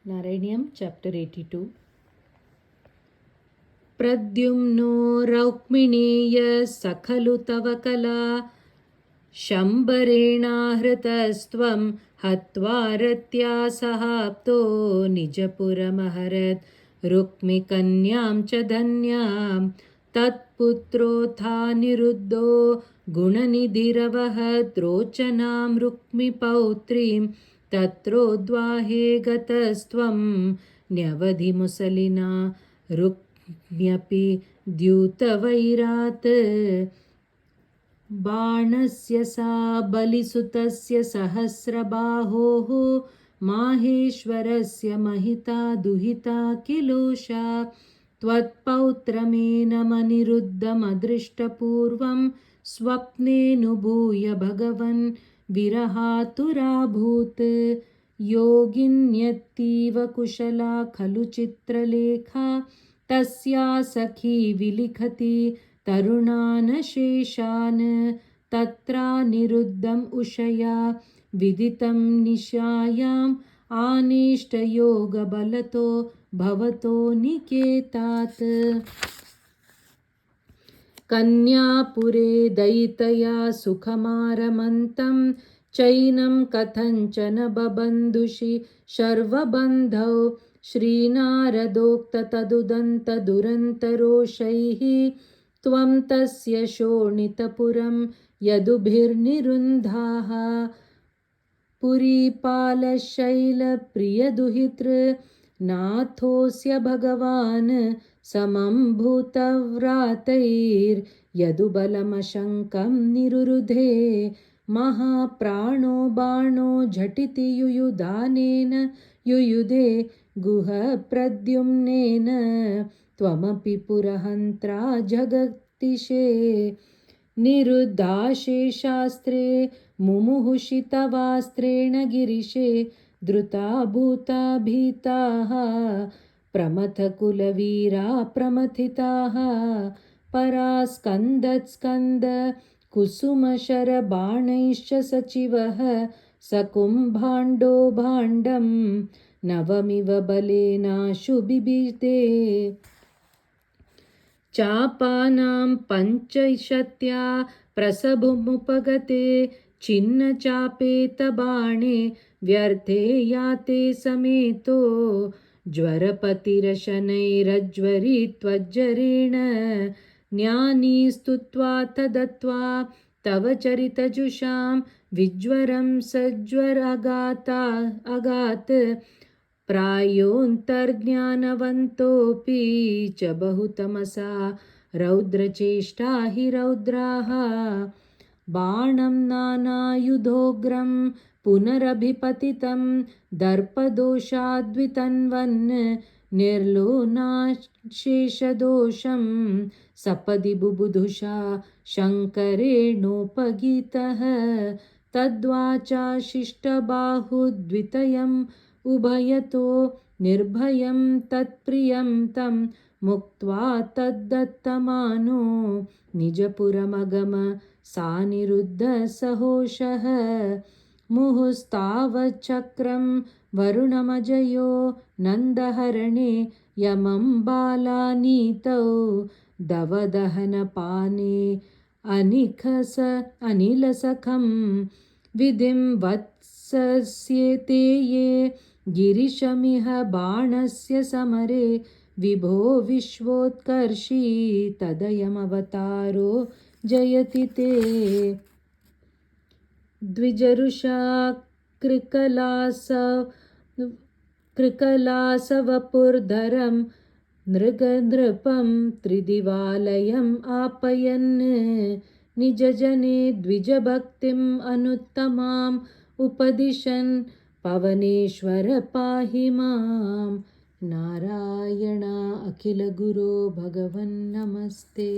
नारायणीयम chapter 82। प्रद्युम्नो रौक्मिणीय सखलु तव कला शम्बरेणाहृतस्त्वं हत्वा रत्या सहाप्तो निजपुरमहरत् रुक्मिकन्यां च धन्यां तत्पुत्रोऽथानिरुद्धो गुणनिधिरवहत् रोचनां रुक्मिपौत्रीं तत्रोद्वाहे गतस्त्वं न्यवधिमुसलिना रुक्म्यपि द्यूतवैरात् बाणस्य सा बलिसुतस्य सहस्रबाहोः माहेश्वरस्य महिता दुहिता किलोषा त्वत्पौत्रमेनमनिरुद्धमदृष्टपूर्वं स्वप्नेऽनुभूय भगवन् विरहातुराभूत् योगिन्यत्तीव कुशला खलु चित्रलेखा तस्या सखी विलिखति तरुणान् शेषान् तत्रानिरुद्धम् उषया विदितं निशायाम् आनेष्टयोगबलतो भवतो निकेतात् कन्यापुरे दयितया सुखमारमन्तं चैनं कथञ्चन बबन्धुषि शर्वबन्धौ श्रीनारदोक्ततदुदन्तदुरन्तरोषैः त्वं तस्य शोणितपुरं यदुभिर्निरुन्धाः पुरीपालशैलप्रियदुहितृनाथोऽस्य भगवान् समं भूतव्रातैर्यदुबलमशङ्कं निरुरुधे महाप्राणो बाणो झटिति युयुधानेन युयुधे गुहप्रद्युम्नेन त्वमपि पुरहन्त्रा जगत्तिषे निरुद्धाशेषास्त्रे मुमुहुषि तवास्त्रेण गिरिशे धृता भूता भीताः प्रमथकुलवीरा प्रमथिताः परास्कन्दत्स्कन्द कुसुमशरबाणैश्च सचिवः सकुम्भाण्डो भाण्डं नवमिव बलेनाशु बिभिदे चापानां पञ्चशत्या प्रसभमुपगते छिन्नचापेतबाणे व्यर्थे याते समेतो ज्वरपतिरशनैरज्वरित्वज्जरेण ज्ञानीस्तुत्वा तदत्वा तव चरितजुषां विज्वरं सज्वरगात् प्रायोऽन्तर्ज्ञानवन्तोऽपि च बहुतमसा रौद्रचेष्टा हि रौद्राः बाणं नानायुधोग्रं पुनरभिपतितं दर्पदोषाद्वितन्वन् निर्लोनाशेषदोषं सपदि बुबुधुषा शङ्करेणोपगीतः तद्वाचा शिष्टबाहुद्वितयम् उभयतो निर्भयं तत्प्रियं तं मुक्त्वा तद्दत्तमानो निजपुरमगम सानिरुद्धसहोषः मुहुस्तावच्चक्रं वरुणमजयो नन्दहरणे यमं बालानीतौ दवदहनपाने अनिलसखं विधिं वत्सस्येते ये गिरिशमिह बाणस्य समरे विभो विश्वोत्कर्षी तदयमवतारो जयति ते द्विजरुषा कृकलासवपुर्धरं नृगनृपं त्रिदिवालयम् आपयन् निजजने द्विजभक्तिम् अनुत्तमाम् उपदिशन् पवनेश्वर पाहि मां नारायण अखिलगुरो भगवन् नमस्ते।